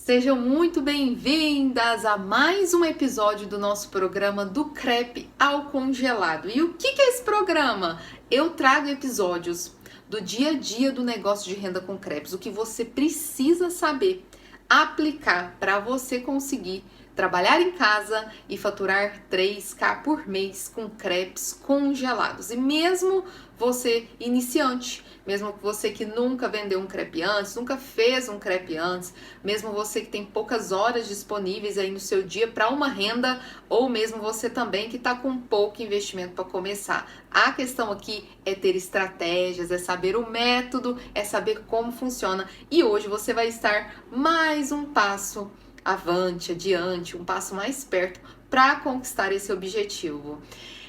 Sejam muito bem-vindas a mais um episódio do nosso programa do crepe ao congelado. E o que é esse programa? Eu trago episódios do dia a dia do negócio de renda com crepes, o que você precisa saber aplicar para você conseguir trabalhar em casa e faturar 3K por mês com crepes congelados. E mesmo você iniciante, mesmo você que nunca vendeu um crepe antes, nunca fez um crepe antes, mesmo você que tem poucas horas disponíveis aí no seu dia para uma renda, ou mesmo você também que está com pouco investimento para começar. A questão aqui é ter estratégias, é saber o método, é saber como funciona. E hoje você vai estar mais um passo adiante, um passo mais perto para conquistar esse objetivo.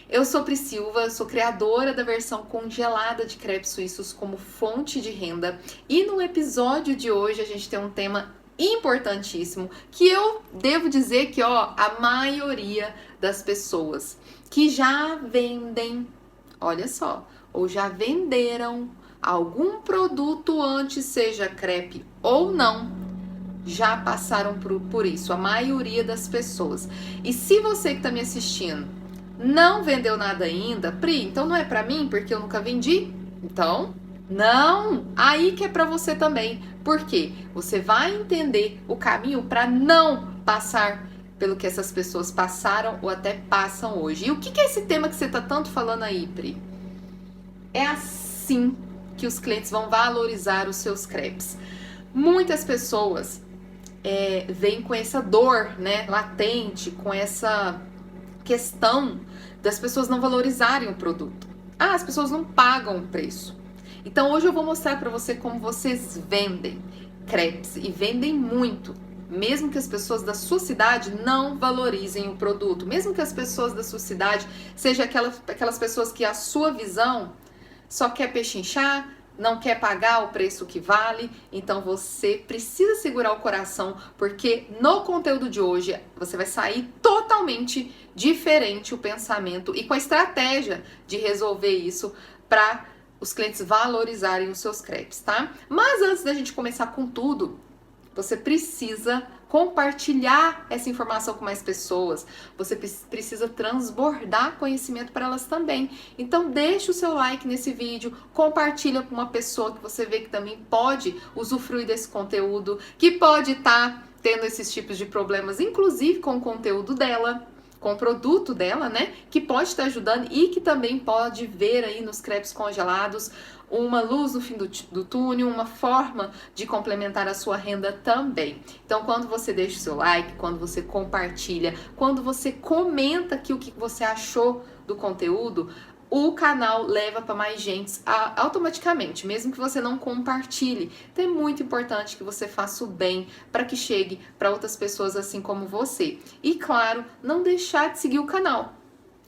Eu sou Pri Silva, eu sou criadora da versão congelada de crepes suíços como fonte de renda, e no episódio de hoje a gente tem um tema importantíssimo que eu devo dizer que a maioria das pessoas que já vendem, olha só, ou já venderam algum produto antes, seja crepe ou não, já passaram por isso, a maioria das pessoas. E se você que está me assistindo não vendeu nada ainda, Pri, então não é para mim porque eu nunca vendi? Então, não, aí que é para você também. Por quê? Você vai entender o caminho para não passar pelo que essas pessoas passaram ou até passam hoje. E o que é esse tema que você está tanto falando aí, Pri? É assim que os clientes vão valorizar os seus crepes. Muitas pessoas vem com essa dor, né, latente, com essa questão das pessoas não valorizarem o produto. As pessoas não pagam o preço. Então hoje eu vou mostrar para você como vocês vendem crepes e vendem muito, mesmo que as pessoas da sua cidade não valorizem o produto, mesmo que as pessoas da sua cidade sejam aquelas pessoas que a sua visão só quer pechinchar, não quer pagar o preço que vale. Então você precisa segurar o coração, porque no conteúdo de hoje você vai sair totalmente diferente o pensamento e com a estratégia de resolver isso para os clientes valorizarem os seus crepes, tá? Mas antes da gente começar com tudo, você precisa compartilhar essa informação com mais pessoas. Você precisa transbordar conhecimento para elas também. Então deixa o seu like nesse vídeo, compartilha com uma pessoa que você vê que também pode usufruir desse conteúdo, que pode estar tendo esses tipos de problemas, inclusive com o conteúdo dela, com o produto dela, né? Que pode estar ajudando e que também pode ver aí nos crepes congelados uma luz no fim do túnel, uma forma de complementar a sua renda também. Então, quando você deixa o seu like, quando você compartilha, quando você comenta aqui o que você achou do conteúdo, o canal leva para mais gente automaticamente, mesmo que você não compartilhe. Então é muito importante que você faça o bem para que chegue para outras pessoas assim como você. E claro, não deixar de seguir o canal.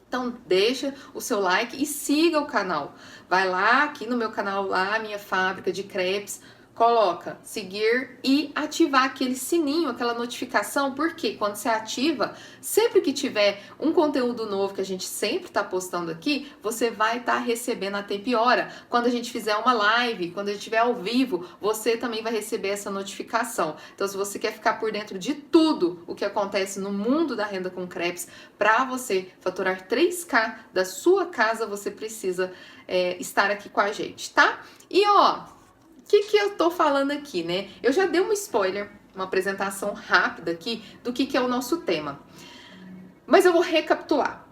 Então deixa o seu like e siga o canal. Vai lá aqui no meu canal, lá minha fábrica de crepes, coloca seguir e ativar aquele sininho, aquela notificação, porque quando você ativa, sempre que tiver um conteúdo novo que a gente sempre está postando aqui, você vai estar recebendo a tempo e hora. Quando a gente fizer uma live, quando a gente estiver ao vivo, você também vai receber essa notificação. Então, se você quer ficar por dentro de tudo o que acontece no mundo da renda com crepes, para você faturar 3K da sua casa, você precisa estar aqui com a gente, tá? E o que eu tô falando aqui, né? Eu já dei um spoiler, uma apresentação rápida aqui do que é o nosso tema. Mas eu vou recapitular.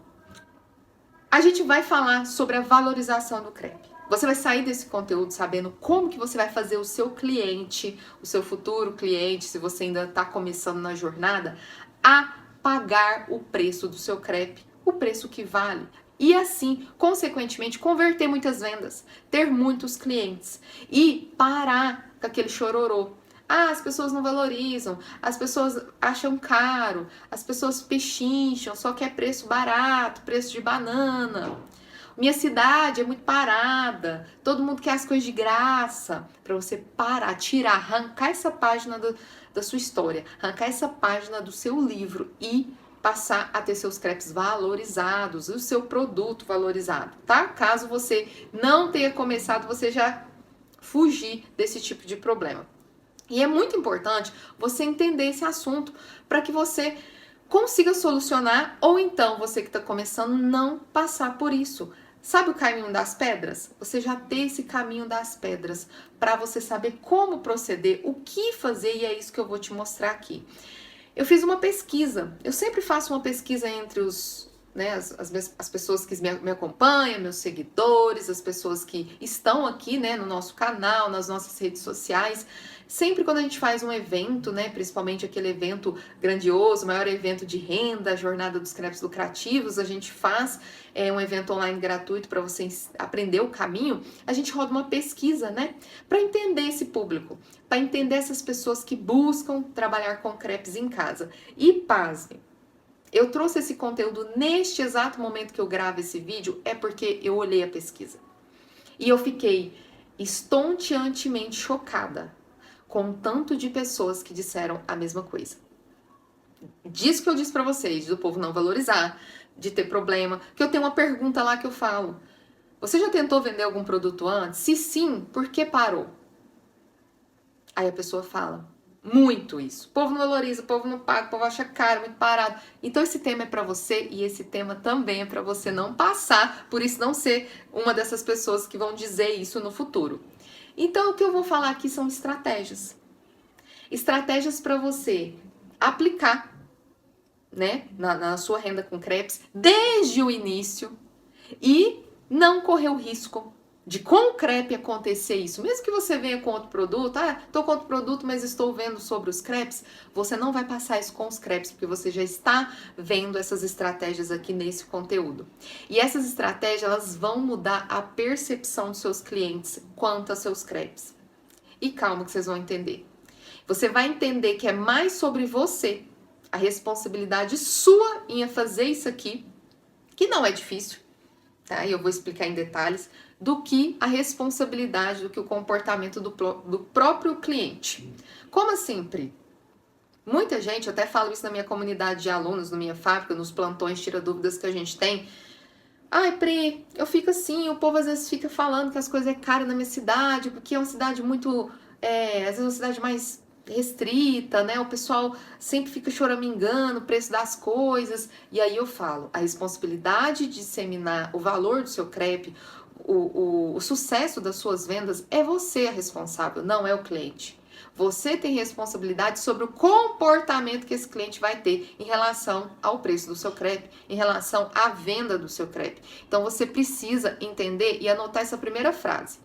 A gente vai falar sobre a valorização do crepe. Você vai sair desse conteúdo sabendo como que você vai fazer o seu cliente, o seu futuro cliente, se você ainda tá começando na jornada, a pagar o preço do seu crepe, o preço que vale. E assim, consequentemente, converter muitas vendas, ter muitos clientes e parar com aquele chororô. As pessoas não valorizam, as pessoas acham caro, as pessoas pechincham, só quer preço barato, preço de banana. Minha cidade é muito parada, todo mundo quer as coisas de graça. Para você parar, tirar, arrancar essa página da sua história, arrancar essa página do seu livro e passar a ter seus crepes valorizados, o seu produto valorizado, tá? Caso você não tenha começado, você já fugir desse tipo de problema. E é muito importante você entender esse assunto para que você consiga solucionar, ou então você que está começando não passar por isso. Sabe o caminho das pedras? Você já tem esse caminho das pedras para você saber como proceder, o que fazer, e é isso que eu vou te mostrar aqui. Eu fiz uma pesquisa, eu sempre faço uma pesquisa entre as pessoas que me acompanham, meus seguidores, as pessoas que estão aqui, né, no nosso canal, nas nossas redes sociais. Sempre quando a gente faz um evento, né, principalmente aquele evento grandioso, maior evento de renda, a Jornada dos Crepes Lucrativos, a gente faz um evento online gratuito para você aprender o caminho, a gente roda uma pesquisa, né, para entender esse público, para entender essas pessoas que buscam trabalhar com crepes em casa. E pasme, eu trouxe esse conteúdo neste exato momento que eu gravo esse vídeo, é porque eu olhei a pesquisa. E eu fiquei estonteantemente chocada com o tanto de pessoas que disseram a mesma coisa. Disso que eu disse pra vocês, do povo não valorizar, de ter problema, que eu tenho uma pergunta lá que eu falo. Você já tentou vender algum produto antes? Se sim, por que parou? Aí a pessoa fala, muito isso. O povo não valoriza, o povo não paga, o povo acha caro, muito parado. Então esse tema é pra você e esse tema também é pra você não passar, por isso não ser uma dessas pessoas que vão dizer isso no futuro. Então, o que eu vou falar aqui são estratégias. Estratégias para você aplicar, né, na sua renda com crepes desde o início e não correr o risco de com o crepe acontecer isso. Mesmo que você venha com outro produto, tô com outro produto, mas estou vendo sobre os crepes, você não vai passar isso com os crepes, porque você já está vendo essas estratégias aqui nesse conteúdo. E essas estratégias, elas vão mudar a percepção dos seus clientes quanto a seus crepes. E calma que vocês vão entender. Você vai entender que é mais sobre você, a responsabilidade sua em fazer isso aqui, que não é difícil, tá? E eu vou explicar em detalhes, do que a responsabilidade, do que o comportamento do próprio cliente. Como assim, Pri? Muita gente, eu até falo isso na minha comunidade de alunos, na minha fábrica, nos plantões, tira dúvidas que a gente tem. Ai, Pri, eu fico assim, o povo às vezes fica falando que as coisas é caro na minha cidade, porque é uma cidade muito, às vezes uma cidade mais restrita, né? O pessoal sempre fica choramingando o preço das coisas. E aí eu falo, a responsabilidade de disseminar o valor do seu crepe, o sucesso das suas vendas, é você a responsável, não é o cliente. Você tem responsabilidade sobre o comportamento que esse cliente vai ter em relação ao preço do seu crepe, em relação à venda do seu crepe. Então você precisa entender e anotar essa primeira frase.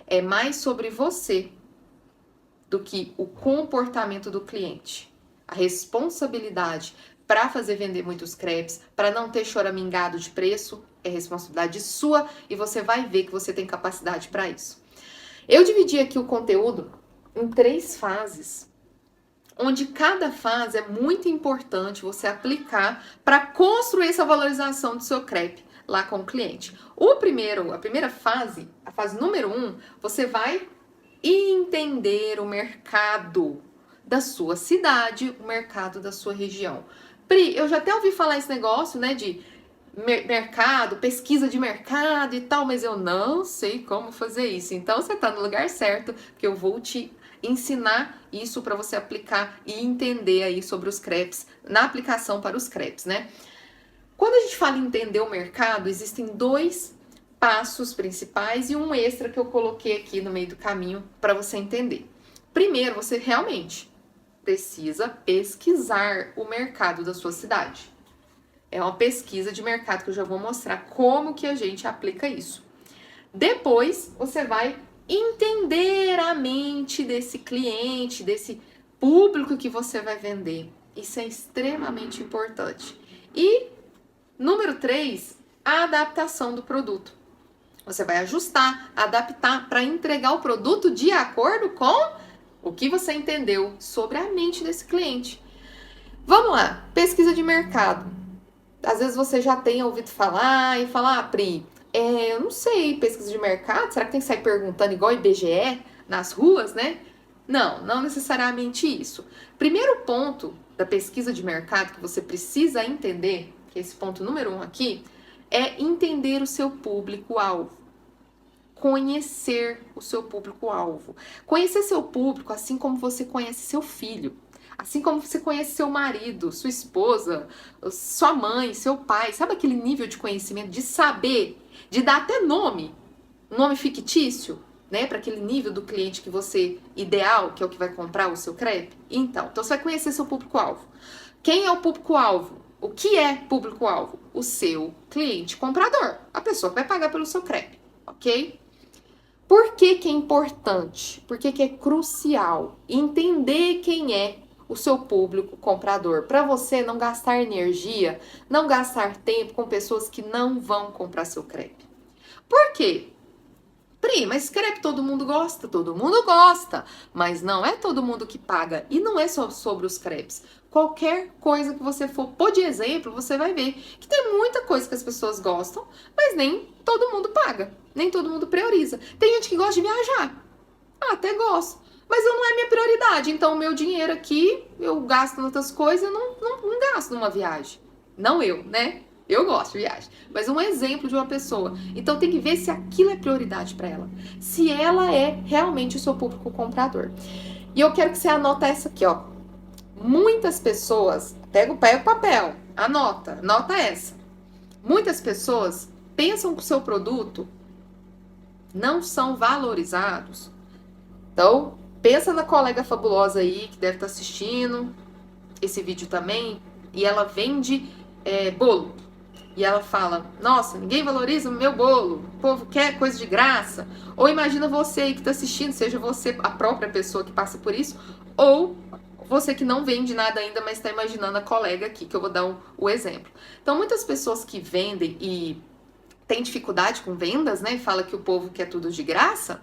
É mais sobre você do que o comportamento do cliente. A responsabilidade para fazer vender muitos crepes, para não ter choramingado de preço, é responsabilidade sua e você vai ver que você tem capacidade para isso. Eu dividi aqui o conteúdo em 3 fases, onde cada fase é muito importante você aplicar para construir essa valorização do seu crepe lá com o cliente. A primeira fase, a fase número 1, você vai entender o mercado da sua cidade, o mercado da sua região. Pri, eu já até ouvi falar esse negócio, né, de mercado, pesquisa de mercado e tal, mas eu não sei como fazer isso. Então você tá no lugar certo, porque eu vou te ensinar isso para você aplicar e entender aí sobre os crepes, na aplicação para os crepes, né? Quando a gente fala em entender o mercado, existem 2 passos principais e um extra que eu coloquei aqui no meio do caminho para você entender. Primeiro, você realmente precisa pesquisar o mercado da sua cidade. É uma pesquisa de mercado que eu já vou mostrar como que a gente aplica isso. Depois, você vai entender a mente desse cliente, desse público que você vai vender. Isso é extremamente importante. E, número 3, a adaptação do produto. Você vai ajustar, adaptar para entregar o produto de acordo com o que você entendeu sobre a mente desse cliente. Vamos lá, pesquisa de mercado. Às vezes você já tem ouvido falar e falar, Pri, eu não sei, pesquisa de mercado, será que tem que sair perguntando igual IBGE nas ruas, né? Não necessariamente isso. Primeiro ponto da pesquisa de mercado que você precisa entender, que é esse ponto número 1 aqui, é entender o seu público-alvo. conhecer o seu público-alvo. Conhecer seu público assim como você conhece seu filho. Assim como você conhece seu marido, sua esposa, sua mãe, seu pai. Sabe aquele nível de conhecimento, de saber, de dar até nome, um nome fictício, né? Para aquele nível do cliente que você, ideal, que é o que vai comprar o seu crepe? Então você vai conhecer seu público-alvo. Quem é o público-alvo? O que é público-alvo? O seu cliente comprador. A pessoa que vai pagar pelo seu crepe, ok? Por que que é importante? Por que que é crucial entender quem é o seu público comprador, para você não gastar energia, não gastar tempo com pessoas que não vão comprar seu crepe. Por quê? Pri, mas crepe todo mundo gosta, mas não é todo mundo que paga, e não é só sobre os crepes. Qualquer coisa que você for pôr de exemplo, você vai ver que tem muita coisa que as pessoas gostam, mas nem todo mundo paga, nem todo mundo prioriza. Tem gente que gosta de viajar, até gosto, mas eu não é minha prioridade, então o meu dinheiro aqui, eu gasto em outras coisas, eu não gasto numa viagem. Não eu, né? Eu gosto de viagem, mas um exemplo de uma pessoa. Então tem que ver se aquilo é prioridade para ela, se ela é realmente o seu público comprador. E eu quero que você anota essa aqui, ó. Muitas pessoas, pega o papel, anota essa. Muitas pessoas pensam que o seu produto não são valorizados. Então, pensa na colega fabulosa aí que deve estar assistindo esse vídeo também, e ela vende bolo. E ela fala, nossa, ninguém valoriza o meu bolo, o povo quer coisa de graça. Ou imagina você aí que está assistindo, seja você a própria pessoa que passa por isso, ou você que não vende nada ainda, mas está imaginando a colega aqui, que eu vou dar o exemplo. Então, muitas pessoas que vendem e têm dificuldade com vendas, né, e fala que o povo quer tudo de graça,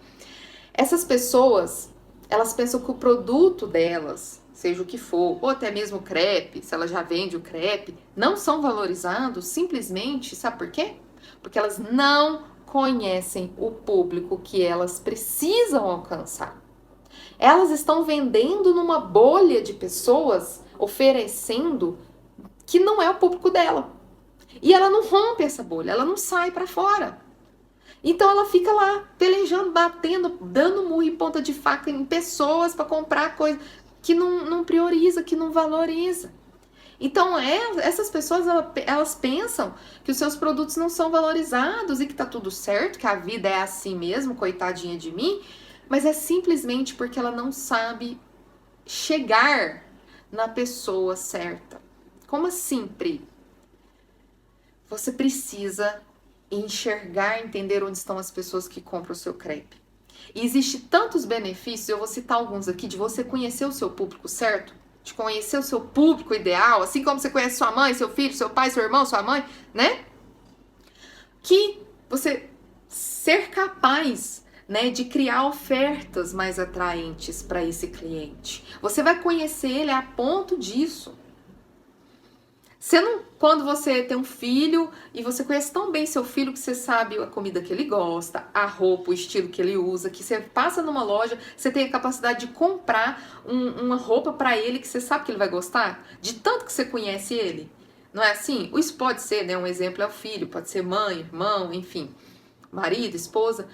essas pessoas, elas pensam que o produto delas, seja o que for, ou até mesmo o crepe, se ela já vende o crepe, não são valorizados simplesmente, sabe por quê? Porque elas não conhecem o público que elas precisam alcançar. Elas estão vendendo numa bolha de pessoas, oferecendo que não é o público dela. E ela não rompe essa bolha, ela não sai para fora. Então ela fica lá pelejando, batendo, dando murro em ponta de faca em pessoas para comprar coisa que não prioriza, que não valoriza. Então essas pessoas elas pensam que os seus produtos não são valorizados e que tá tudo certo, que a vida é assim mesmo, coitadinha de mim, mas é simplesmente porque ela não sabe chegar na pessoa certa. Como assim, Pri? Você precisa enxergar, entender onde estão as pessoas que compram o seu crepe. E existe tantos benefícios, eu vou citar alguns aqui, de você conhecer o seu público certo, de conhecer o seu público ideal, assim como você conhece sua mãe, seu filho, seu pai, seu irmão, sua mãe, né? Que você ser capaz, né, de criar ofertas mais atraentes para esse cliente. Você vai conhecer ele a ponto disso. Você não, quando você tem um filho e você conhece tão bem seu filho que você sabe a comida que ele gosta, a roupa, o estilo que ele usa, que você passa numa loja, você tem a capacidade de comprar uma roupa para ele que você sabe que ele vai gostar, de tanto que você conhece ele. Não é assim? Isso pode ser, né? Um exemplo é o filho, pode ser mãe, irmão, enfim, marido, esposa.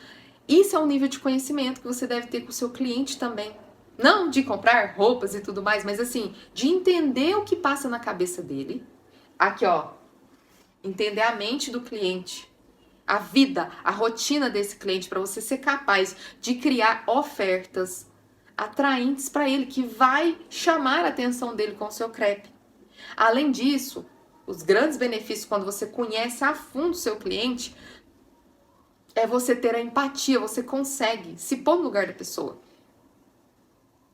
Isso é um nível de conhecimento que você deve ter com o seu cliente também. Não de comprar roupas e tudo mais, mas assim, de entender o que passa na cabeça dele. Aqui, ó, entender a mente do cliente, a vida, a rotina desse cliente, para você ser capaz de criar ofertas atraentes para ele, que vai chamar a atenção dele com o seu crepe. Além disso, os grandes benefícios quando você conhece a fundo o seu cliente é você ter a empatia, você consegue se pôr no lugar da pessoa.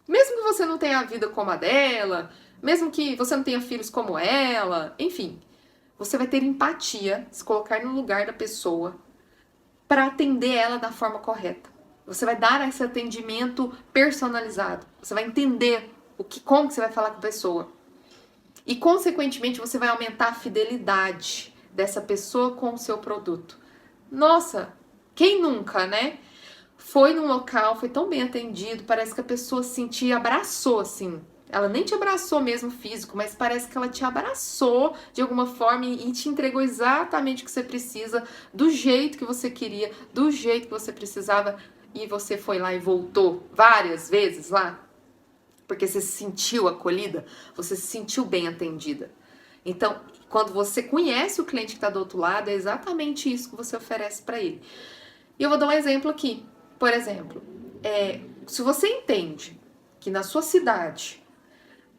Mesmo que você não tenha a vida como a dela, mesmo que você não tenha filhos como ela, enfim, você vai ter empatia, se colocar no lugar da pessoa para atender ela da forma correta. Você vai dar esse atendimento personalizado. Você vai entender como que você vai falar com a pessoa. E, consequentemente, você vai aumentar a fidelidade dessa pessoa com o seu produto. Nossa, quem nunca, né? Foi num local, foi tão bem atendido, parece que a pessoa sentia, abraçou, assim, Ela nem te abraçou mesmo físico, mas parece que ela te abraçou de alguma forma e te entregou exatamente o que você precisa, do jeito que você queria, do jeito que você precisava, e você foi lá e voltou várias vezes lá, porque você se sentiu acolhida, você se sentiu bem atendida. Então, quando você conhece o cliente que está do outro lado, é exatamente isso que você oferece para ele. E eu vou dar um exemplo aqui. Por exemplo, se você entende que na sua cidade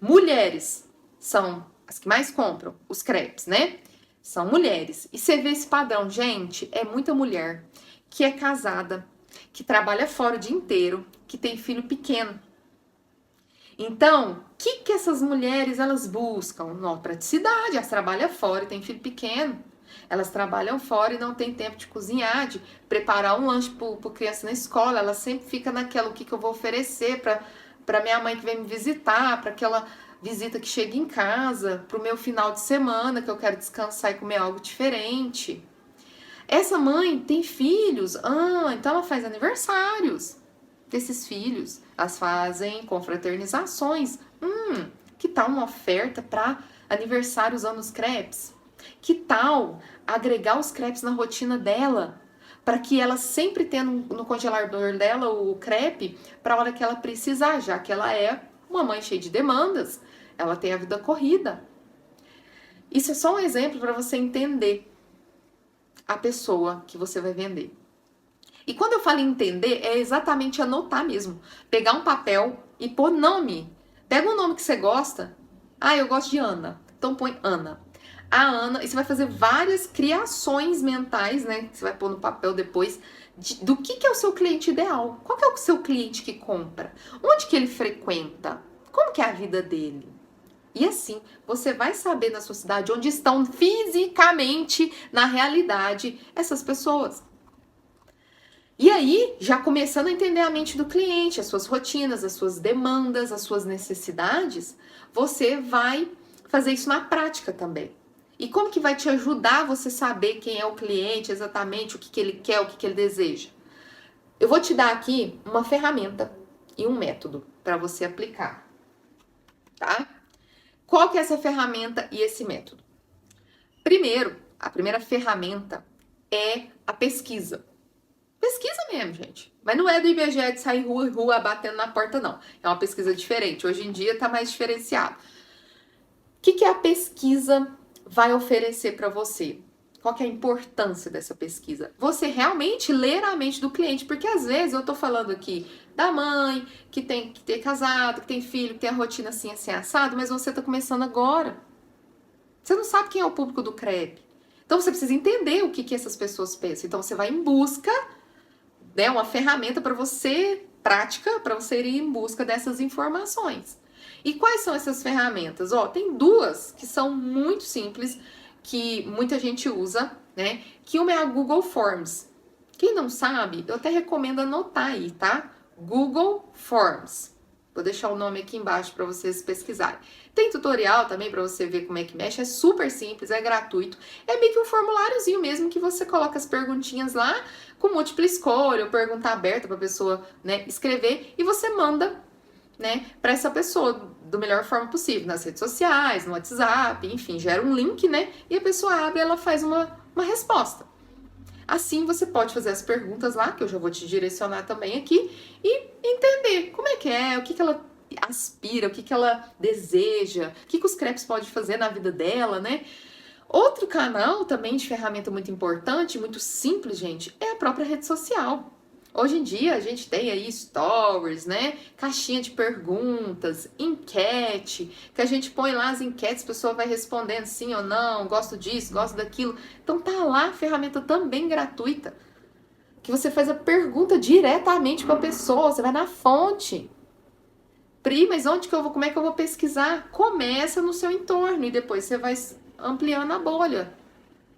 mulheres são as que mais compram os crepes, né? São mulheres. E você vê esse padrão, gente, é muita mulher que é casada, que trabalha fora o dia inteiro, que tem filho pequeno. Então, o que essas mulheres elas buscam? Uma praticidade, elas trabalham fora e têm filho pequeno. Elas trabalham fora e não tem tempo de cozinhar, de preparar um lanche para criança na escola. Ela sempre fica naquela, o que eu vou oferecer para minha mãe que vem me visitar, para aquela visita que chega em casa, para o meu final de semana que eu quero descansar e comer algo diferente. Essa mãe tem filhos, então ela faz aniversários desses filhos. Elas fazem confraternizações. Que tal uma oferta para aniversário usando os crepes? Que tal agregar os crepes na rotina dela? Para que ela sempre tenha no congelador dela o crepe para a hora que ela precisar, já que ela é uma mãe cheia de demandas, ela tem a vida corrida. Isso é só um exemplo para você entender a pessoa que você vai vender. E quando eu falo em entender, é exatamente anotar mesmo. Pegar um papel e pôr nome. Pega um nome que você gosta. Eu gosto de Ana. Então põe Ana. A Ana, e você vai fazer várias criações mentais, né? Que você vai pôr no papel depois, do que é o seu cliente ideal. Qual que é o seu cliente que compra? Onde que ele frequenta? Como que é a vida dele? E assim, você vai saber na sua cidade onde estão fisicamente, na realidade, essas pessoas. E aí, já começando a entender a mente do cliente, as suas rotinas, as suas demandas, as suas necessidades, você vai fazer isso na prática também. E como que vai te ajudar você saber quem é o cliente, exatamente o que ele quer, o que ele deseja? Eu vou te dar aqui uma ferramenta e um método para você aplicar, tá? Qual que é essa ferramenta e esse método? Primeiro, a primeira ferramenta é a pesquisa. Pesquisa mesmo, gente. Mas não é do IBGE de sair rua e rua batendo na porta, não. É uma pesquisa diferente. Hoje em dia tá mais diferenciado. O que a pesquisa vai oferecer para você? Qual que é a importância dessa pesquisa? Você realmente ler a mente do cliente, porque às vezes eu tô falando aqui da mãe, que tem que ter casado, que tem filho, que tem a rotina assim, assim, assado, mas você tá começando agora. Você não sabe quem é o público do crepe. Então você precisa entender o que essas pessoas pensam. Então você vai em busca, né, uma ferramenta para você, prática, para você ir em busca dessas informações. E quais são essas ferramentas? Tem duas que são muito simples, que muita gente usa, né? Que uma é a Google Forms. Quem não sabe, eu até recomendo anotar aí, tá? Google Forms. Vou deixar o nome aqui embaixo para vocês pesquisarem. Tem tutorial também para você ver como é que mexe. É super simples, é gratuito. É meio que um formuláriozinho mesmo que você coloca as perguntinhas lá com múltipla escolha, ou pergunta aberta para a pessoa, né, escrever e você manda, né, para essa pessoa da melhor forma possível, nas redes sociais, no WhatsApp, enfim, gera um link, né, e a pessoa abre e ela faz uma resposta. Assim você pode fazer as perguntas lá, que eu já vou te direcionar também aqui, e entender como é, o que ela aspira, o que ela deseja, o que os crepes podem fazer na vida dela, né? Outro canal também de ferramenta muito importante, muito simples, gente, é a própria rede social. Hoje em dia a gente tem aí stories, né? Caixinha de perguntas, enquete, que a gente põe lá as enquetes, a pessoa vai respondendo sim ou não, gosto disso, gosto daquilo. Então tá lá a ferramenta também gratuita, que você faz a pergunta diretamente para a pessoa, você vai na fonte. Pri, mas onde que eu vou, como é que eu vou pesquisar? Começa no seu entorno e depois você vai ampliando a bolha.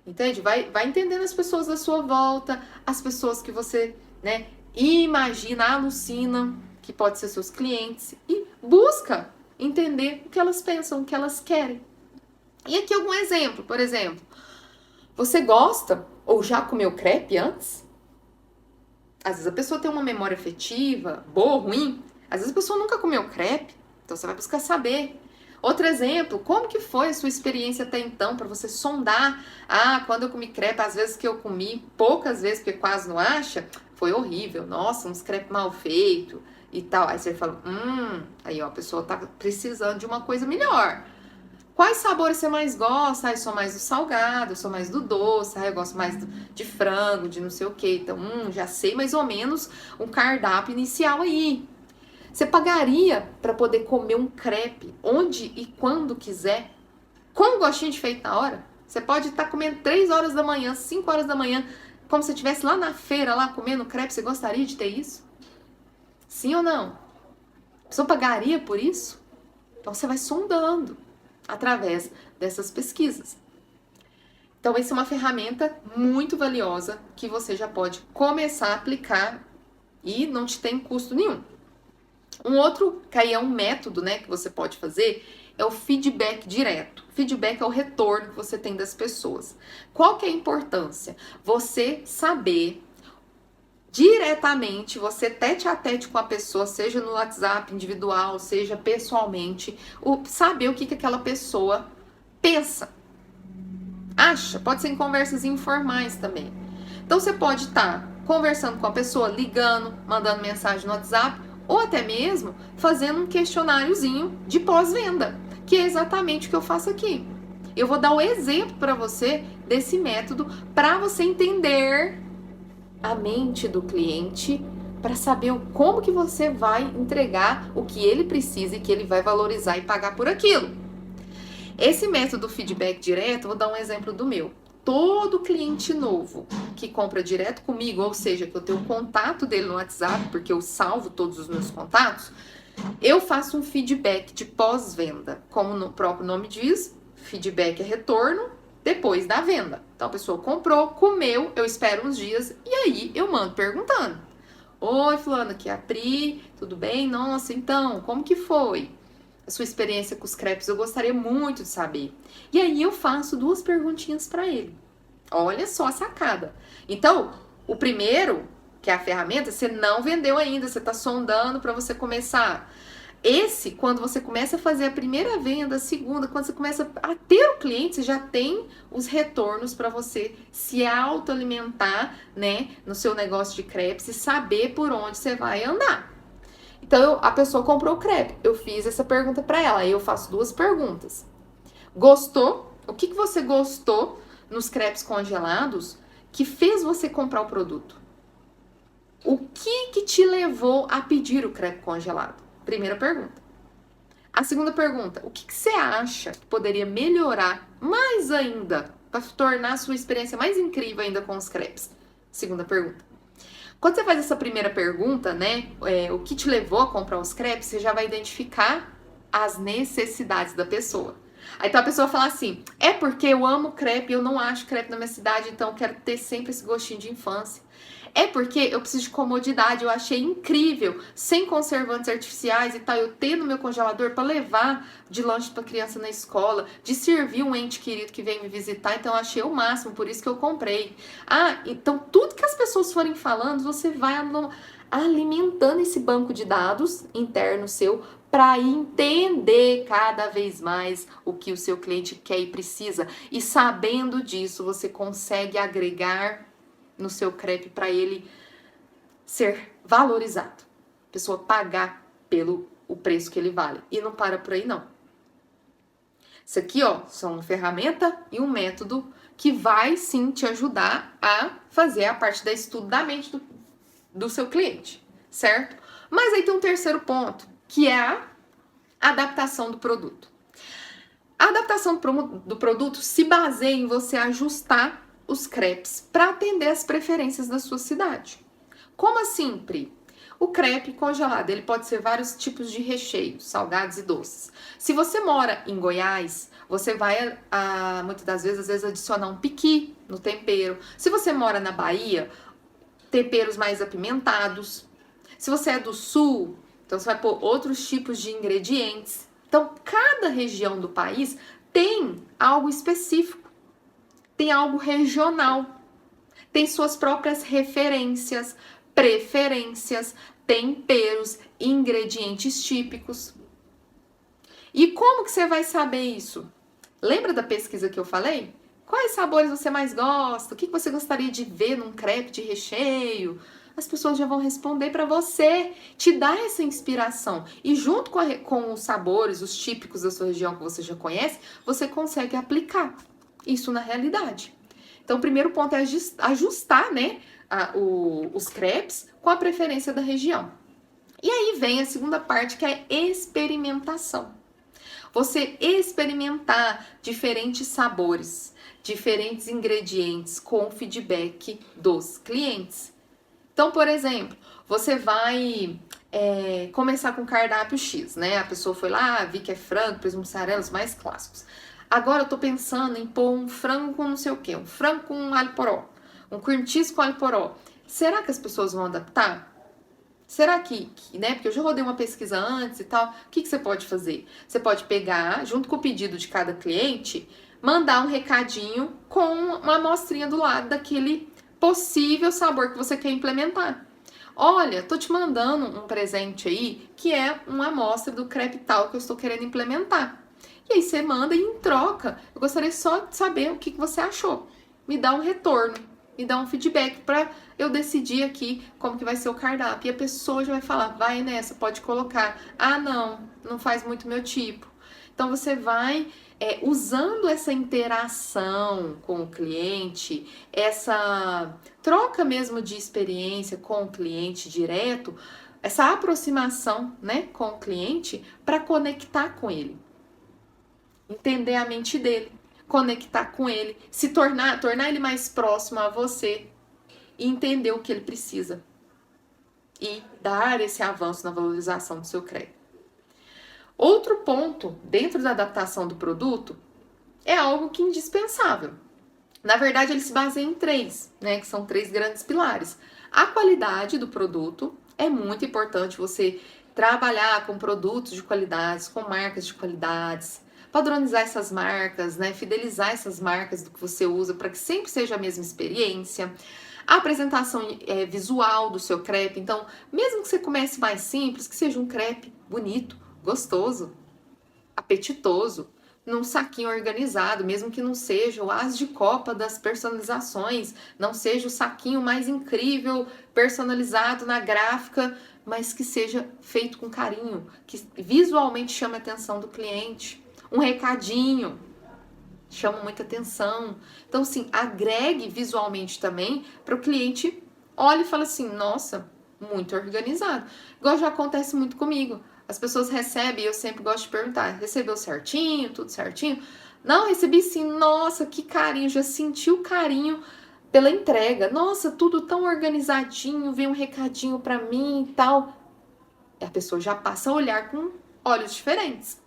Entende? Vai entendendo as pessoas da sua volta, as pessoas que você, né, imagina, alucina, que pode ser seus clientes, e busca entender o que elas pensam, o que elas querem. E aqui algum exemplo, por exemplo, você gosta ou já comeu crepe antes? Às vezes a pessoa tem uma memória afetiva, boa ou ruim, às vezes a pessoa nunca comeu crepe. Então você vai buscar saber. Outro exemplo, como que foi a sua experiência até então, para você sondar, quando eu comi crepe, às vezes que eu comi, poucas vezes, porque quase não acha, foi horrível, nossa, uns crepe mal feito e tal. Aí você fala, aí ó, a pessoa tá precisando de uma coisa melhor. Quais sabores você mais gosta? Eu sou mais do salgado, eu sou mais do doce, eu gosto mais de frango, de não sei o que. Então, já sei mais ou menos um cardápio inicial aí. Você pagaria para poder comer um crepe onde e quando quiser, com um gostinho de feito na hora? Você pode estar comendo 3 horas da manhã, 5 horas da manhã, como se você estivesse lá na feira, lá comendo crepe. Você gostaria de ter isso? Sim ou não? A pessoa pagaria por isso? Então você vai sondando através dessas pesquisas. Então, essa é uma ferramenta muito valiosa que você já pode começar a aplicar e não te tem custo nenhum. Um outro, que aí é um método, né, que você pode fazer, é o feedback direto. Feedback é o retorno que você tem das pessoas. Qual que é a importância? Você saber diretamente, você tete a tete com a pessoa, seja no WhatsApp individual, seja pessoalmente, saber o que aquela pessoa pensa, acha. Pode ser em conversas informais também. Então você pode estar conversando com a pessoa, ligando, mandando mensagem no WhatsApp, ou até mesmo fazendo um questionáriozinho de pós-venda, que é exatamente o que eu faço aqui. Eu vou dar o exemplo para você desse método para você entender a mente do cliente, para saber como que você vai entregar o que ele precisa e que ele vai valorizar e pagar por aquilo. Esse método feedback direto, vou dar um exemplo do meu. Todo cliente novo que compra direto comigo, ou seja, que eu tenho o contato dele no WhatsApp, porque eu salvo todos os meus contatos, eu faço um feedback de pós-venda. Como o próprio nome diz, feedback é retorno depois da venda. Então a pessoa comprou, comeu, eu espero uns dias e aí eu mando perguntando. Oi, fulano, aqui é a Pri, tudo bem? Nossa, então, como que foi a sua experiência com os crepes? Eu gostaria muito de saber. E aí eu faço 2 perguntinhas para ele. Olha só a sacada. Então, o primeiro, que é a ferramenta, você não vendeu ainda, você está sondando para você começar. Esse, quando você começa a fazer a primeira venda, a segunda, quando você começa a ter o cliente, você já tem os retornos para você se autoalimentar, né, no seu negócio de crepes e saber por onde você vai andar. Então, a pessoa comprou o crepe, eu fiz essa pergunta para ela, aí eu faço 2 perguntas. Gostou? O que você gostou nos crepes congelados que fez você comprar o produto? O que te levou a pedir o crepe congelado? Primeira pergunta. A segunda pergunta, o que você acha que poderia melhorar mais ainda para tornar a sua experiência mais incrível ainda com os crepes? Segunda pergunta. Quando você faz essa primeira pergunta, né, o que te levou a comprar os crepes, você já vai identificar as necessidades da pessoa. Aí então a pessoa fala assim, é porque eu amo crepe, eu não acho crepe na minha cidade, então eu quero ter sempre esse gostinho de infância. É porque eu preciso de comodidade, eu achei incrível, sem conservantes artificiais e tal, eu ter no meu congelador para levar de lanche para criança na escola, de servir um ente querido que vem me visitar, então eu achei o máximo, por isso que eu comprei. Então tudo que as pessoas forem falando, você vai alimentando esse banco de dados interno seu para entender cada vez mais o que o seu cliente quer e precisa. E sabendo disso, você consegue agregar no seu crepe para ele ser valorizado. A pessoa pagar pelo o preço que ele vale. E não para por aí, não. Isso aqui, ó, são uma ferramenta e um método que vai sim te ajudar a fazer a parte da estudo da mente do seu cliente, certo? Mas aí tem um terceiro ponto, que é a adaptação do produto. A adaptação do produto se baseia em você ajustar os crepes para atender as preferências da sua cidade. Como assim, Pri? O crepe congelado, ele pode ser vários tipos de recheios, salgados e doces. Se você mora em Goiás, você vai, muitas das vezes, às vezes, adicionar um piqui no tempero. Se você mora na Bahia, temperos mais apimentados. Se você é do Sul, então você vai pôr outros tipos de ingredientes. Então, cada região do país tem algo específico. Tem algo regional, tem suas próprias referências, preferências, temperos, ingredientes típicos. E como que você vai saber isso? Lembra da pesquisa que eu falei? Quais sabores você mais gosta? O que você gostaria de ver num crepe de recheio? As pessoas já vão responder para você, te dar essa inspiração. E junto com os sabores, os típicos da sua região que você já conhece, você consegue aplicar isso na realidade. Então, o primeiro ponto é ajustar, né, os crepes com a preferência da região. E aí vem a segunda parte, que é experimentação. Você experimentar diferentes sabores, diferentes ingredientes com o feedback dos clientes. Então, por exemplo, você vai começar com cardápio X, né? A pessoa foi lá, vi que é frango, presunto mussarela, os mais clássicos. Agora eu tô pensando em pôr um frango com não sei o quê, um frango com alho poró, um cream cheese com alho poró. Será que as pessoas vão adaptar? Será que, né? Porque eu já rodei uma pesquisa antes e tal. O que você pode fazer? Você pode pegar, junto com o pedido de cada cliente, mandar um recadinho com uma amostrinha do lado daquele possível sabor que você quer implementar. Olha, tô te mandando um presente aí que é uma amostra do crepe tal que eu estou querendo implementar. E aí você manda e em troca, eu gostaria só de saber o que você achou. Me dá um retorno, me dá um feedback para eu decidir aqui como que vai ser o cardápio. E a pessoa já vai falar, vai nessa, pode colocar. Ah, não faz muito meu tipo. Então você vai usando essa interação com o cliente, essa troca mesmo de experiência com o cliente direto, essa aproximação, né, com o cliente para conectar com ele. Entender a mente dele, conectar com ele, se tornar ele mais próximo a você e entender o que ele precisa e dar esse avanço na valorização do seu crepe. Outro ponto dentro da adaptação do produto é algo que é indispensável. Na verdade, ele se baseia em 3, né, que são 3 grandes pilares. A qualidade do produto é muito importante você trabalhar com produtos de qualidades, com marcas de qualidades, padronizar essas marcas, né, fidelizar essas marcas do que você usa para que sempre seja a mesma experiência. A apresentação visual do seu crepe, então, mesmo que você comece mais simples, que seja um crepe bonito, gostoso, apetitoso, num saquinho organizado, mesmo que não seja o as de copa das personalizações, não seja o saquinho mais incrível, personalizado na gráfica, mas que seja feito com carinho, que visualmente chame a atenção do cliente. Um recadinho chama muita atenção. Então, assim, agregue visualmente também para o cliente olhe e fale assim, nossa, muito organizado. Igual já acontece muito comigo. As pessoas recebem, e eu sempre gosto de perguntar, recebeu certinho, tudo certinho? Não, recebi sim, nossa, que carinho, já senti o carinho pela entrega. Nossa, tudo tão organizadinho, vem um recadinho para mim e tal. E a pessoa já passa a olhar com olhos diferentes.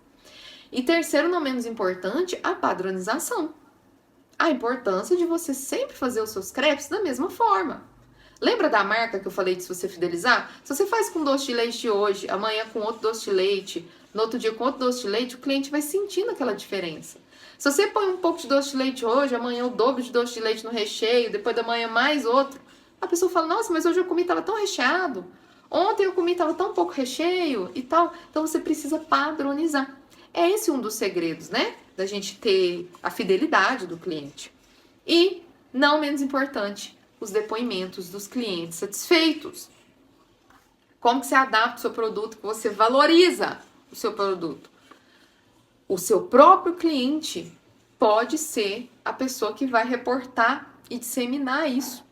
E terceiro, não menos importante, a padronização. A importância de você sempre fazer os seus crepes da mesma forma. Lembra da marca que eu falei de se você fidelizar? Se você faz com doce de leite hoje, amanhã com outro doce de leite, no outro dia com outro doce de leite, o cliente vai sentindo aquela diferença. Se você põe um pouco de doce de leite hoje, amanhã o dobro de doce de leite no recheio, depois da manhã mais outro, a pessoa fala, nossa, mas hoje eu comi, estava tão recheado. Ontem eu comi, estava tão pouco recheio e tal. Então você precisa padronizar. É esse um dos segredos, né? Da gente ter a fidelidade do cliente. E, não menos importante, os depoimentos dos clientes satisfeitos. Como que você adapta o seu produto, que você valoriza o seu produto. O seu próprio cliente pode ser a pessoa que vai reportar e disseminar isso.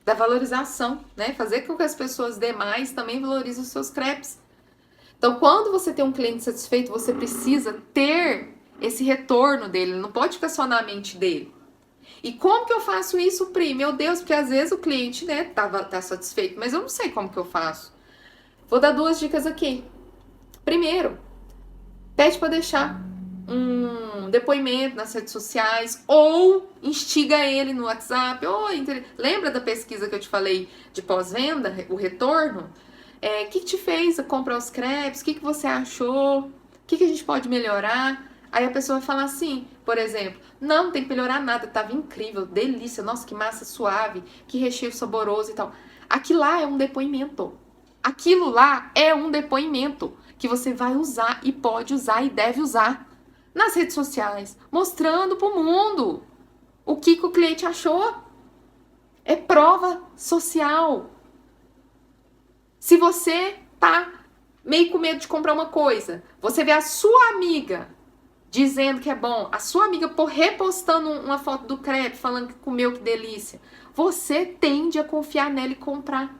Da valorização, né? Fazer com que as pessoas demais também valorizem os seus crepes. Então, quando você tem um cliente satisfeito, você precisa ter esse retorno dele, não pode ficar só na mente dele. E como que eu faço isso, Pri? Meu Deus, porque às vezes o cliente, né, tá satisfeito, mas eu não sei como que eu faço. Vou dar 2 dicas aqui. Primeiro, pede para deixar um depoimento nas redes sociais ou instiga ele no WhatsApp. Lembra da pesquisa que eu te falei de pós-venda, o retorno? O que te fez comprar os crepes? O que você achou? O que a gente pode melhorar? Aí a pessoa vai falar assim, por exemplo, não tem que melhorar nada, tava incrível, delícia, nossa, que massa suave, que recheio saboroso e tal. Aquilo lá é um depoimento. Aquilo lá é um depoimento. que você vai usar e pode usar e deve usar nas redes sociais, mostrando para o mundo o que o cliente achou. É prova social. Se você tá meio com medo de comprar uma coisa, você vê a sua amiga dizendo que é bom, a sua amiga repostando uma foto do crepe, falando que comeu, que delícia, você tende a confiar nela e comprar.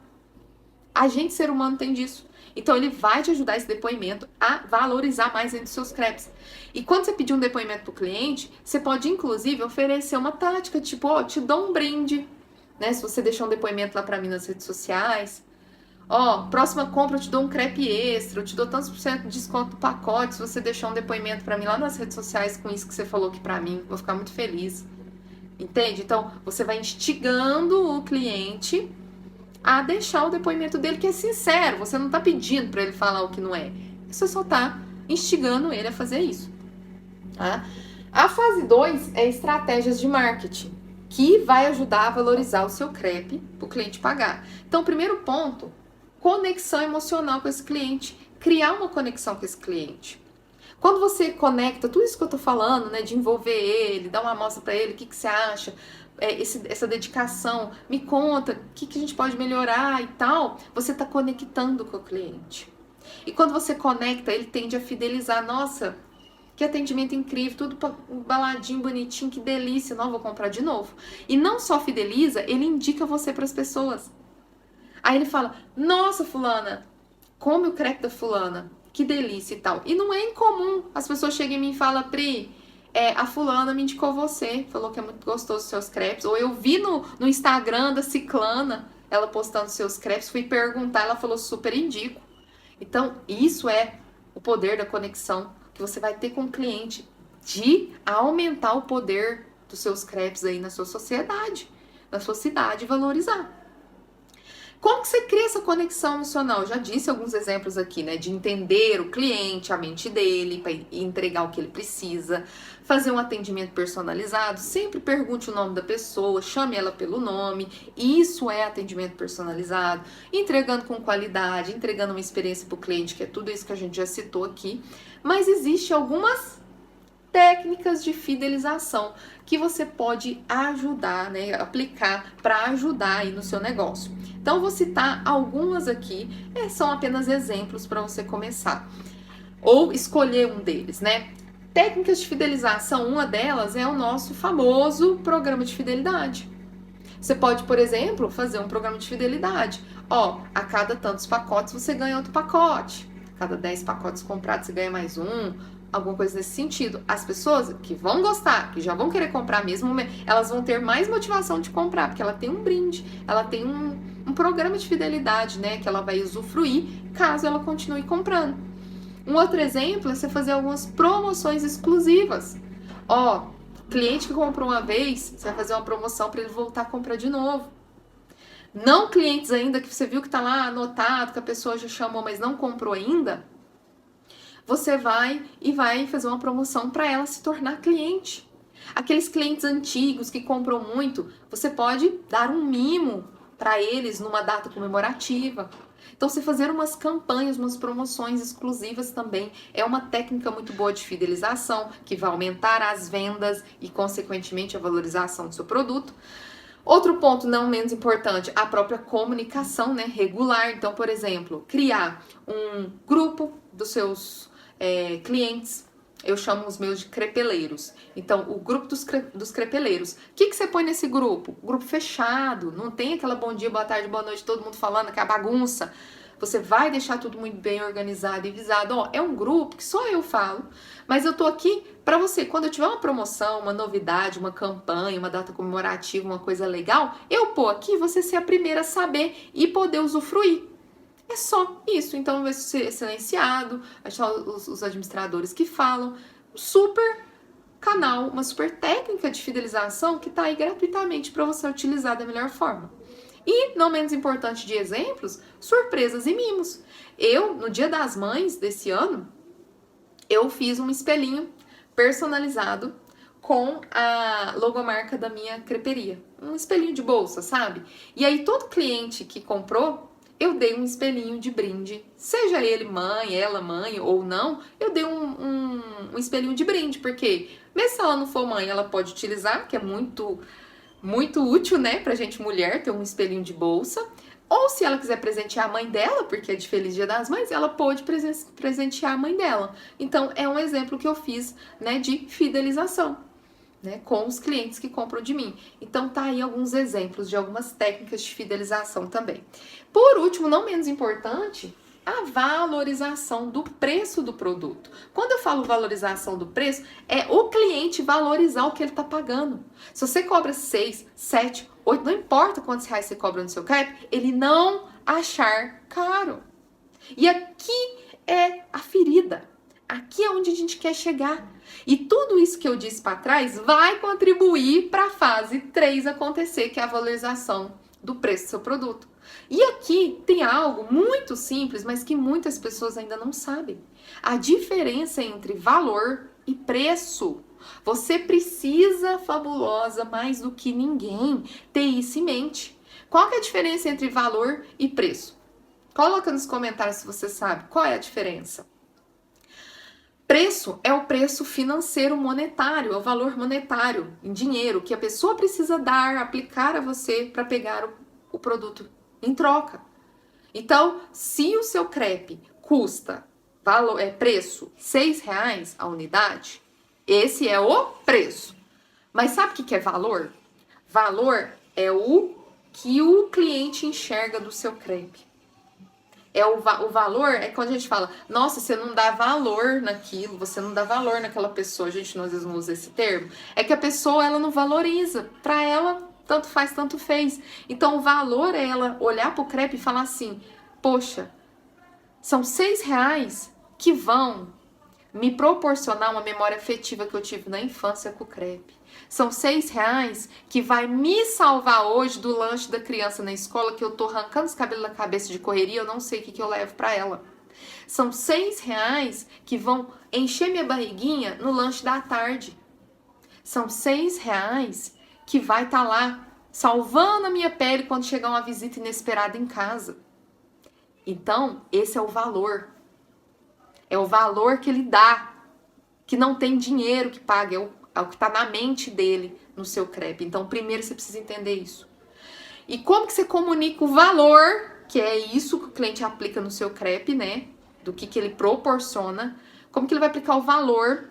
A gente, ser humano, tem disso. Então, ele vai te ajudar, esse depoimento, a valorizar mais ainda os seus crepes. E quando você pedir um depoimento pro cliente, você pode, inclusive, oferecer uma tática, tipo, ó, te dou um brinde, né? Se você deixar um depoimento lá pra mim nas redes sociais. Ó, próxima compra eu te dou um crepe extra, eu te dou tantos por cento de desconto no pacote se você deixar um depoimento pra mim lá nas redes sociais com isso que você falou aqui pra mim. Vou ficar muito feliz. Entende? Então, você vai instigando o cliente a deixar o depoimento dele, que é sincero. Você não tá pedindo pra ele falar o que não é. Você só tá instigando ele a fazer isso. Tá? A fase 2 é estratégias de marketing, que vai ajudar a valorizar o seu crepe pro cliente pagar. Então, o primeiro ponto, conexão emocional com esse cliente. Criar uma conexão com esse cliente. Quando você conecta tudo isso que eu tô falando, né, de envolver ele, dar uma amostra para ele, o que você acha, essa dedicação, me conta o que a gente pode melhorar e tal, você tá conectando com o cliente. E quando você conecta, ele tende a fidelizar. Nossa, que atendimento incrível, tudo baladinho, bonitinho, que delícia, não, vou comprar de novo. E não só fideliza, ele indica você para as pessoas. Aí ele fala, nossa, fulana, come o crepe da fulana, que delícia e tal. E não é incomum, as pessoas chegam em mim e falam, Pri, a fulana me indicou você, falou que é muito gostoso os seus crepes. Ou eu vi no Instagram da ciclana, ela postando seus crepes, fui perguntar, ela falou, super indico. Então, isso é o poder da conexão que você vai ter com o cliente, de aumentar o poder dos seus crepes aí na sua sociedade, na sua cidade, e valorizar. Como que você cria essa conexão emocional? Eu já disse alguns exemplos aqui, né? De entender o cliente, a mente dele, para entregar o que ele precisa, fazer um atendimento personalizado, sempre pergunte o nome da pessoa, chame ela pelo nome, isso é atendimento personalizado, entregando com qualidade, entregando uma experiência para o cliente, que é tudo isso que a gente já citou aqui, mas existe algumas técnicas de fidelização que você pode ajudar, né, aplicar para ajudar aí no seu negócio. Então, vou citar algumas aqui, são apenas exemplos para você começar. Ou escolher um deles, né? Técnicas de fidelização, uma delas é o nosso famoso programa de fidelidade. Você pode, por exemplo, fazer um programa de fidelidade. Ó, a cada tantos pacotes você ganha outro pacote. A cada 10 pacotes comprados você ganha mais um. Alguma coisa nesse sentido. As pessoas que vão gostar, que já vão querer comprar mesmo, elas vão ter mais motivação de comprar, porque ela tem um brinde, ela tem um programa de fidelidade, né, que ela vai usufruir caso ela continue comprando. Um outro exemplo é você fazer algumas promoções exclusivas. Ó, cliente que comprou uma vez, você vai fazer uma promoção para ele voltar a comprar de novo. Não clientes ainda que você viu que tá lá anotado, que a pessoa já chamou, mas não comprou ainda, você vai fazer uma promoção para ela se tornar cliente. Aqueles clientes antigos que compram muito, você pode dar um mimo para eles numa data comemorativa. Então, você fazer umas campanhas, umas promoções exclusivas também é uma técnica muito boa de fidelização, que vai aumentar as vendas e, consequentemente, a valorização do seu produto. Outro ponto não menos importante, a própria comunicação, né, regular. Então, por exemplo, criar um grupo dos seus clientes. Eu chamo os meus de crepeleiros. Então, o grupo dos crepeleiros. O que você põe nesse grupo? Grupo fechado. Não tem aquela bom dia, boa tarde, boa noite, todo mundo falando, que é a bagunça. Você vai deixar tudo muito bem organizado e visado. Ó, é um grupo que só eu falo, mas eu tô aqui para você. Quando eu tiver uma promoção, uma novidade, uma campanha, uma data comemorativa, uma coisa legal, eu pôr aqui, você ser a primeira a saber e poder usufruir. É só isso. Então, vai ser silenciado, achar os administradores que falam. Um super canal, uma super técnica de fidelização que tá aí gratuitamente para você utilizar da melhor forma. E, não menos importante de exemplos, surpresas e mimos. Eu, no Dia das Mães desse ano, eu fiz um espelhinho personalizado com a logomarca da minha creperia. Um espelhinho de bolsa, sabe? E aí, todo cliente que comprou, eu dei um espelhinho de brinde. Seja ele mãe, ela mãe ou não, eu dei um espelhinho de brinde, porque mesmo se ela não for mãe, ela pode utilizar, que é muito útil, né, pra gente mulher ter um espelhinho de bolsa. Ou se ela quiser presentear a mãe dela, porque é de Feliz Dia das Mães, ela pode presentear a mãe dela. Então, é um exemplo que eu fiz, né, de fidelização, né, com os clientes que compram de mim. Então, tá aí alguns exemplos de algumas técnicas de fidelização também. Por último, não menos importante, a valorização do preço do produto. Quando eu falo valorização do preço, é o cliente valorizar o que ele está pagando. Se você cobra 6, 7, 8, não importa quantos reais você cobra no seu crepe, ele não achar caro. E aqui é a ferida. Aqui é onde a gente quer chegar. E tudo isso que eu disse para trás vai contribuir para a fase 3 acontecer, que é a valorização do preço do seu produto. E aqui tem algo muito simples, mas que muitas pessoas ainda não sabem. A diferença entre valor e preço. Você precisa, fabulosa, mais do que ninguém, ter isso em mente. Qual que é a diferença entre valor e preço? Coloca nos comentários se você sabe qual é a diferença. Preço é o preço financeiro monetário, é o valor monetário em dinheiro que a pessoa precisa dar, aplicar a você para pegar o produto em troca. Então, se o seu crepe custa preço R$6 a unidade, esse é o preço. Mas sabe o que é valor? Valor é o que o cliente enxerga do seu crepe. O valor é quando a gente fala, nossa, você não dá valor naquilo, você não dá valor naquela pessoa. A gente às vezes não usa esse termo. É que a pessoa, ela não valoriza. Para ela, tanto faz, tanto fez. Então, o valor é ela olhar pro crepe e falar assim, poxa, são R$6 que vão me proporcionar uma memória afetiva que eu tive na infância com o crepe. São R$6 que vai me salvar hoje do lanche da criança na escola, que eu tô arrancando os cabelos da cabeça de correria, eu não sei o que eu levo para ela. São R$6 que vão encher minha barriguinha no lanche da tarde. São R$6 que vai estar lá salvando a minha pele quando chegar uma visita inesperada em casa. Então, esse é o valor. É o valor que ele dá, que não tem dinheiro que pague, é o que está na mente dele no seu crepe. Então, primeiro você precisa entender isso. E como que você comunica o valor, que é isso que o cliente aplica no seu crepe, né? Do que ele proporciona. Como que ele vai aplicar o valor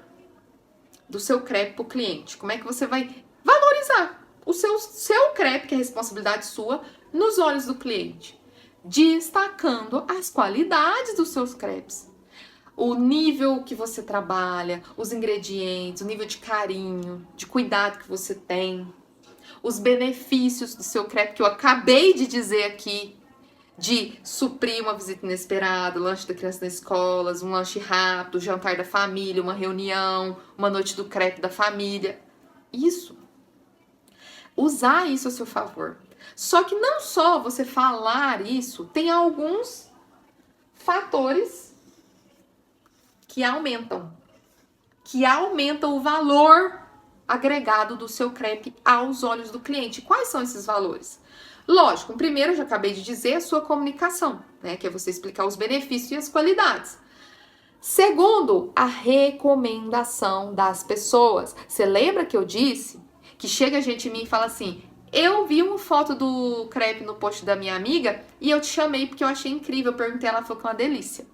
do seu crepe para o cliente? Como é que você vai valorizar o seu crepe, que é responsabilidade sua, nos olhos do cliente? Destacando as qualidades dos seus crepes. O nível que você trabalha, os ingredientes, o nível de carinho, de cuidado que você tem, os benefícios do seu crepe que eu acabei de dizer aqui, de suprir uma visita inesperada, o lanche da criança na escola, um lanche rápido, o jantar da família, uma reunião, uma noite do crepe da família. Isso. Usar isso a seu favor. Só que não só você falar isso, tem alguns fatores que aumentam o valor agregado do seu crepe aos olhos do cliente. Quais são esses valores? Lógico, o primeiro, eu já acabei de dizer, a sua comunicação, né? Que é você explicar os benefícios e as qualidades. Segundo, a recomendação das pessoas. Você lembra que eu disse que chega gente em mim e fala assim, eu vi uma foto do crepe no post da minha amiga e eu te chamei porque eu achei incrível, eu perguntei, ela falou que é uma delícia.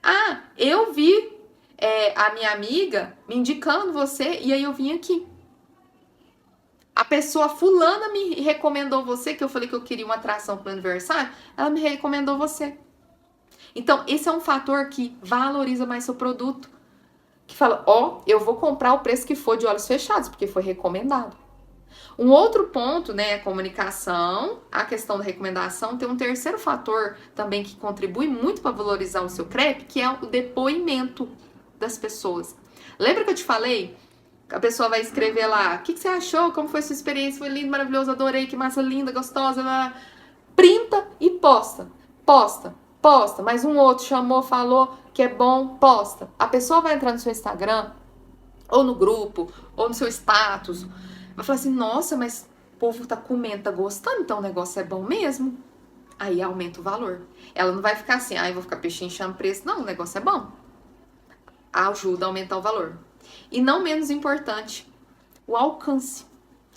Ah, eu vi a minha amiga me indicando você e aí eu vim aqui. A pessoa fulana me recomendou você, que eu falei que eu queria uma atração para o aniversário, ela me recomendou você. Então, esse é um fator que valoriza mais seu produto. Que fala, eu vou comprar o preço que for de olhos fechados, porque foi recomendado. Um outro ponto, né, a comunicação, a questão da recomendação, tem um terceiro fator também que contribui muito para valorizar o seu crepe, que é o depoimento das pessoas. Lembra que eu te falei? A pessoa vai escrever lá, o que você achou? Como foi a sua experiência? Foi lindo, maravilhoso, adorei, que massa linda, gostosa. Lá. Printa e posta. Posta. Mas um outro chamou, falou que é bom, posta. A pessoa vai entrar no seu Instagram, ou no grupo, ou no seu status, vai falar assim, nossa, mas o povo tá comendo, tá gostando, então o negócio é bom mesmo. aí aumenta o valor. Ela não vai ficar assim, eu vou ficar pechinchando preço. Não, o negócio é bom. Ajuda a aumentar o valor. E não menos importante, o alcance,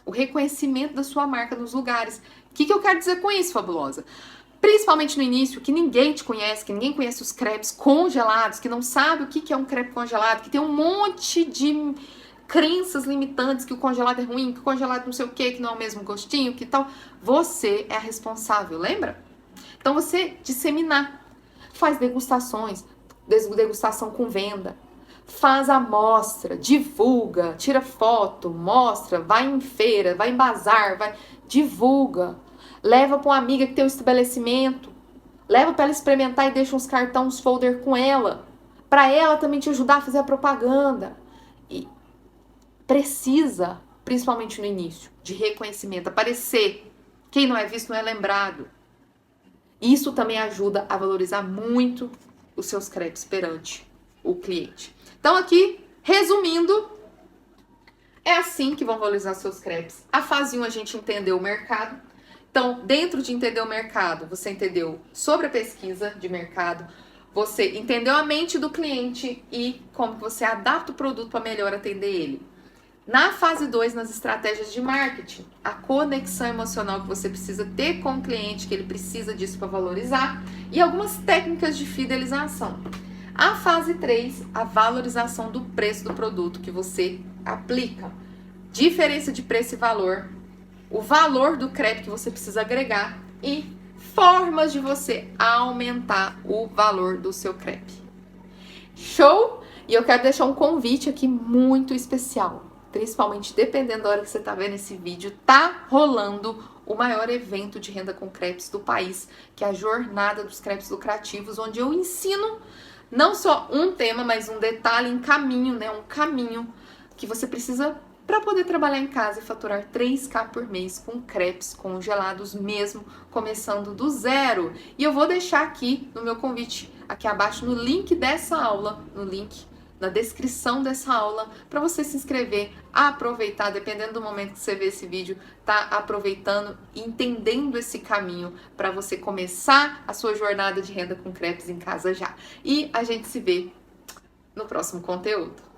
o reconhecimento da sua marca nos lugares. O que eu quero dizer com isso, fabulosa? Principalmente no início, que ninguém te conhece, que ninguém conhece os crepes congelados, que não sabe o que é um crepe congelado, que tem um monte de crenças limitantes, que o congelado é ruim, que o congelado não sei o que não é o mesmo gostinho, que tal. Você é a responsável, lembra? Então você disseminar, faz degustações, degustação com venda, faz amostra, divulga, tira foto, mostra, vai em feira, vai em bazar, divulga, leva para uma amiga que tem um estabelecimento, leva para ela experimentar e deixa uns cartões, folder com ela, para ela também te ajudar a fazer a propaganda. E precisa, principalmente no início, de reconhecimento, aparecer. Quem não é visto não é lembrado. Isso também ajuda a valorizar muito os seus crepes perante o cliente. Então aqui, resumindo, é assim que vão valorizar seus crepes. A fase 1 a gente entendeu o mercado. Então, dentro de entender o mercado, você entendeu sobre a pesquisa de mercado, você entendeu a mente do cliente e como você adapta o produto para melhor atender ele. Na fase 2, nas estratégias de marketing, a conexão emocional que você precisa ter com o cliente, que ele precisa disso para valorizar, e algumas técnicas de fidelização. A fase 3, a valorização do preço do produto que você aplica. Diferença de preço e valor, o valor do crepe que você precisa agregar e formas de você aumentar o valor do seu crepe. Show? E eu quero deixar um convite aqui muito especial. Principalmente dependendo da hora que você tá vendo esse vídeo, tá rolando o maior evento de renda com crepes do país, que é a Jornada dos Crepes Lucrativos, onde eu ensino não só um tema, mas um detalhe em caminho, né? Um caminho que você precisa para poder trabalhar em casa e faturar 3K por mês com crepes congelados mesmo, começando do zero. E eu vou deixar aqui no meu convite, aqui abaixo no link dessa aula, no link na descrição dessa aula, para você se inscrever, aproveitar, dependendo do momento que você vê esse vídeo, tá aproveitando e entendendo esse caminho para você começar a sua jornada de renda com crepes em casa já. E a gente se vê no próximo conteúdo.